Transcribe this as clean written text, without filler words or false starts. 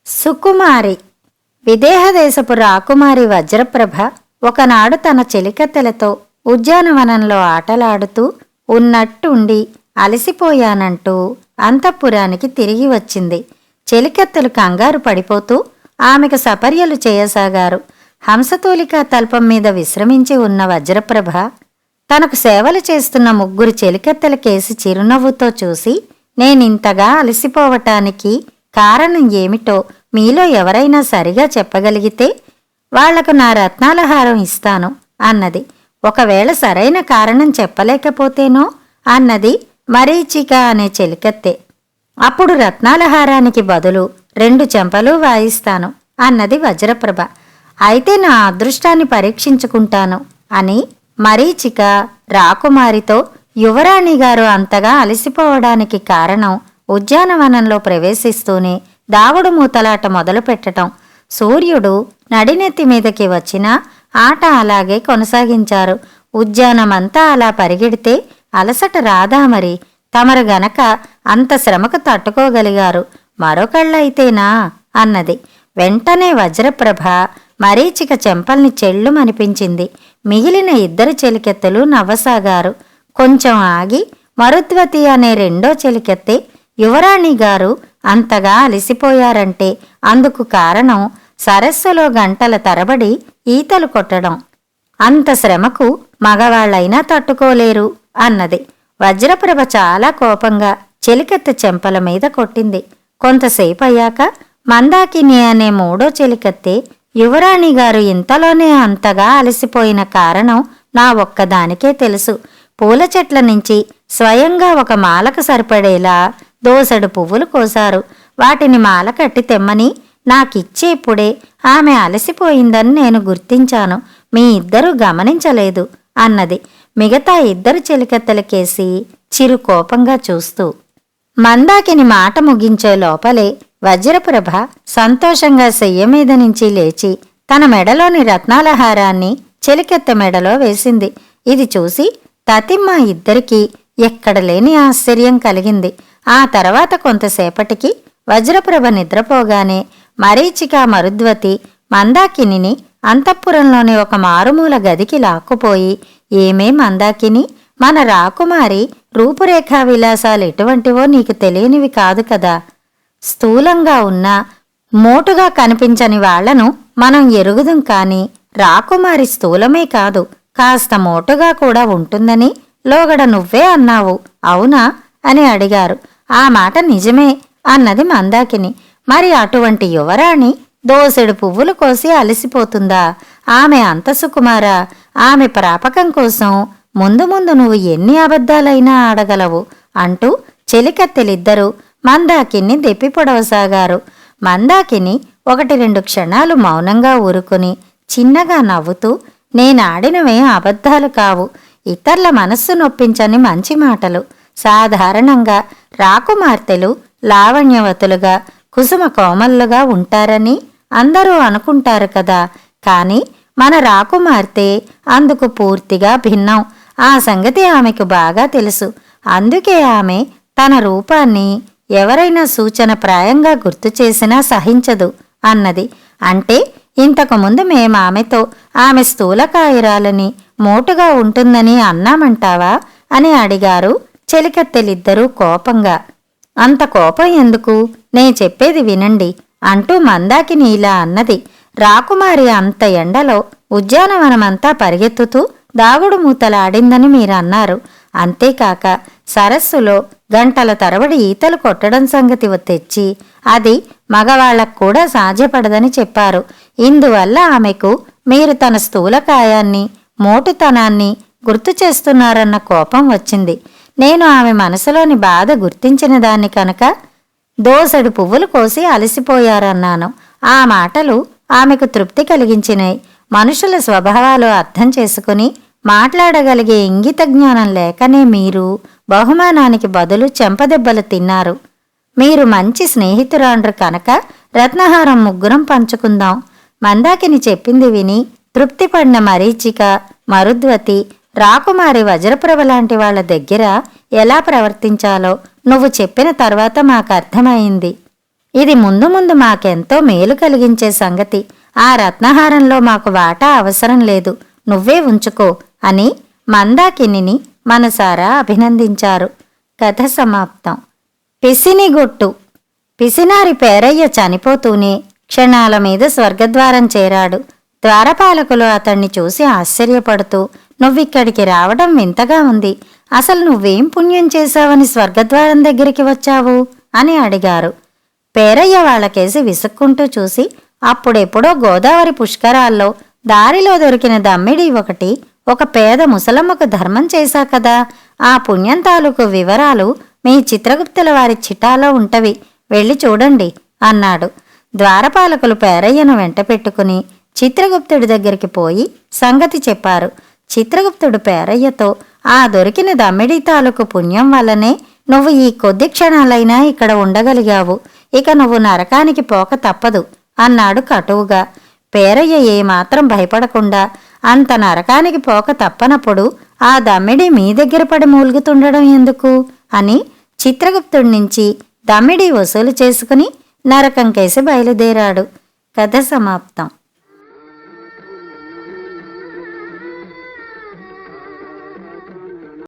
సుకుమారి. విదేహదేశపు రాకుమారి వజ్రప్రభ ఒకనాడు తన చెలికత్తెలతో ఉద్యానవనంలో ఆటలాడుతూ ఉన్నట్టుండి అలసిపోయానంటూ అంతఃపురానికి తిరిగి వచ్చింది. చెలికత్తెలు కంగారు పడిపోతూ ఆమెకు సపర్యలు చేయసాగారు. హంసతూలికా తల్పం మీద విశ్రమించి ఉన్న వజ్రప్రభ తనకు సేవలు చేస్తున్న ముగ్గురు చెలికత్తెలకేసి చిరునవ్వుతో చూసి, నేనింతగా అలసిపోవటానికి కారణం ఏమిటో మీలో ఎవరైనా సరిగా చెప్పగలిగితే వాళ్లకు నా రత్నాల హారం ఇస్తాను అన్నది. ఒకవేళ సరైన కారణం చెప్పలేకపోతేనో అన్నది మరీచిక అనే చెలికత్తె. అప్పుడు రత్నాల హారానికి బదులు 2 చెంపలు వాయిస్తాను అన్నది వజ్రప్రభ. అయితే నా అదృష్టాన్ని పరీక్షించుకుంటాను అని మరీచిక రాకుమారితో, యువరాణి గారు అంతగా అలసిపోవడానికి కారణం ఉద్యానవనంలో ప్రవేశిస్తూనే దాగుడు మూతలాట మొదలుపెట్టటం. సూర్యుడు నడినెత్తి మీదకి వచ్చినా ఆట అలాగే కొనసాగించారు. ఉద్యానమంతా అలా పరిగెడితే అలసట రాదా మరి? తమరు గనక అంత శ్రమకు తట్టుకోగలిగారు, మరొకళ్ళైతేనా అన్నది. వెంటనే వజ్రప్రభ మరీచిక చెంపల్ని చెళ్ళుమనిపించింది. మిగిలిన 2 చెలికెత్తెలు నవ్వసాగారు. కొంచెం ఆగి మరుద్వతి అనే 2వ చెలికెత్తె, యువరాణి గారు అంతగా అలసిపోయారంటే అందుకు కారణం సరస్సులో గంటల తరబడి ఈతలు కొట్టడం. అంత శ్రమకు మగవాళ్లైనా తట్టుకోలేరు అన్నది. వజ్రప్రభ చాలా కోపంగా చెలికత్తె చెంపల మీద కొట్టింది. కొంతసేపయ్యాక మందాకిని అనే 3వ చెలికత్తె, యువరాణి గారు ఇంతలోనే అంతగా అలసిపోయిన కారణం నా ఒక్కదానికే తెలుసు. పూల చెట్ల నుంచి స్వయంగా ఒక మాలకు సరిపడేలా దోసెడు పువ్వులు కోసారు. వాటిని మాల కట్టి తెమ్మని నాకిచ్చేప్పుడే ఆమె అలసిపోయిందని నేను గుర్తించాను. మీ 2 గమనించలేదు అన్నది, మిగతా 2 చెలికత్తెలకేసి చిరు కోపంగా చూస్తూ. మందాకిని మాట ముగించే లోపలే వజ్రప్రభ సంతోషంగా శయ్య మీద నుంచి లేచి తన మెడలోని రత్నాల హారాన్ని చెలికెత్తె మెడలో వేసింది. ఇది చూసి తతిమ్మ ఇద్దరికీ ఎక్కడలేని ఆశ్చర్యం కలిగింది. ఆ తర్వాత కొంతసేపటికి వజ్రప్రభ నిద్రపోగానే మరీచిక మరుద్వతి మందాకిని అంతఃపురంలోని ఒక మారుమూల గదికి లాక్కుపోయి, ఏమే మందాకిని, మన రాకుమారి రూపురేఖా విలాసాలు ఎటువంటివో నీకు తెలియనివి కాదు కదా. స్థూలంగా ఉన్నా మోటుగా కనిపించని వాళ్లను మనం ఎరుగుదుం కాని రాకుమారి స్థూలమే కాదు, కాస్త మోటుగా కూడా ఉంటుందని లోగడ నువ్వే అన్నావు, అవునా అని అడిగారు. ఆ మాట నిజమే అన్నది మందాకిని. మరి అటువంటి యువరాణి దోసెడు పువ్వులు కోసి అలసిపోతుందా? ఆమె అంత సుకుమారా? ఆమె ప్రాపకం కోసం ముందు ముందు నువ్వు ఎన్ని అబద్ధాలైనా ఆడగలవు అంటూ చెలికత్తెలిద్దరూ మందాకిని దెప్పిపొడవసాగారు. మందాకిని 1-2 క్షణాలు మౌనంగా ఊరుకుని చిన్నగా నవ్వుతూ, నేనాడినవే అబద్ధాలు కావు, ఇతర్ల మనస్సు నొప్పించని మంచి మాటలు. సాధారణంగా రాకుమార్తెలు లావణ్యవతులుగా కుసుమ కోమల్లుగా ఉంటారని అందరూ అనుకుంటారు కదా. కాని మన రాకుమార్తె అందుకు పూర్తిగా భిన్నం. ఆ సంగతి ఆమెకు బాగా తెలుసు. అందుకే ఆమె తన రూపాన్ని ఎవరైనా సూచన ప్రాయంగా గుర్తు చేసినా సహించదు అన్నది. అంటే ఇంతకుముందు మేమామెతో ఆమె స్థూలకాయురాలని, మోటుగా ఉంటుందని అన్నామంటావా అని అడిగారు చెలికత్తెలిద్దరూ కోపంగా. అంత కోపం ఎందుకు, నే చెప్పేది వినండి అంటూ మందాకిని ఇలా అన్నది. రాకుమారి అంత ఎండలో ఉద్యానవనమంతా పరిగెత్తుతూ దాగుడు మూతలాడిందని మీరన్నారు. అంతేకాక సరస్సులో గంటల తరబడి ఈతలు కొట్టడం సంగతి తెచ్చి అది మగవాళ్లకు కూడా సాధ్యపడదని చెప్పారు. ఇందువల్ల ఆమెకు మీరు తన స్థూలకాయాన్ని, మోటుతనాన్ని గుర్తు చేస్తున్నారన్న కోపం వచ్చింది. నేను ఆమె మనసులోని బాధ గుర్తించిన దాన్ని కనుక దోసెడు పువ్వులు కోసి అలసిపోయారన్నాను. ఆ మాటలు ఆమెకు తృప్తి కలిగించినాయి. మనుషుల స్వభావాలు అర్థం చేసుకుని మాట్లాడగలిగే ఇంగిత జ్ఞానం లేకనే మీరు బహుమానానికి బదులు చెంపదెబ్బలు తిన్నారు. మీరు మంచి స్నేహితురాండ్రు కనుక రత్నహారం ముగ్గురం పంచుకుందాం. మందాకిని చెప్పింది విని తృప్తిపడిన మరీచిక, మరుద్వతి, రాకుమారి వజ్రప్రభ లాంటి వాళ్ల దగ్గర ఎలా ప్రవర్తించాలో నువ్వు చెప్పిన తర్వాత మాకు అర్థమైంది. ఇది ముందు ముందు మాకెంతో మేలు కలిగించే సంగతి. ఆ రత్నహారంలో మాకు వాటా అవసరం లేదు, నువ్వే ఉంచుకో అని మందాకినిని మనసారా అభినందించారు. కథ సమాప్తం. పిసినిగొట్టు. పిసినారి పేరయ్య చనిపోతూనే క్షణాల మీద స్వర్గద్వారం చేరాడు. ద్వారపాలకులు అతన్ని చూసి ఆశ్చర్యపడుతూ, నువ్విక్కడికి రావడం వింతగా ఉంది. అసలు నువ్వేం పుణ్యం చేశావని స్వర్గద్వారం దగ్గరికి వచ్చావు అని అడిగారు. పేరయ్య వాళ్ళకేసి విసుక్కుంటూ చూసి, అప్పుడెప్పుడో గోదావరి పుష్కరాల్లో దారిలో దొరికిన దమ్మిడి ఒకటి ఒక పేద ముసలమ్మకు ధర్మం చేశా కదా, ఆ పుణ్యం తాలూకు వివరాలు మీ చిత్రగుప్తుల వారి చిటాలో ఉంటవి, వెళ్ళి చూడండి అన్నాడు. ద్వారపాలకులు పేరయ్యను వెంట పెట్టుకుని చిత్రగుప్తుడి దగ్గరికి పోయి సంగతి చెప్పారు. చిత్రగుప్తుడు పేరయ్యతో, ఆ దొరికిన దమ్మిడి తాలూకు పుణ్యం వల్లనే నువ్వు ఈ కొద్ది క్షణాలైనా ఇక్కడ ఉండగలిగావు, ఇక నువ్వు నరకానికి పోక తప్పదు అన్నాడు కటువుగా. పేరయ్య ఏమాత్రం భయపడకుండా, అంత నరకానికి పోక తప్పనప్పుడు ఆ దమ్మిడి మీ దగ్గర పడి మూలుగుతుండడం ఎందుకు అని చిత్రగుప్తుడి నుంచి దమ్మిడి వసూలు చేసుకుని నరకం కేసి బయలుదేరాడు. కథ సమాప్తం.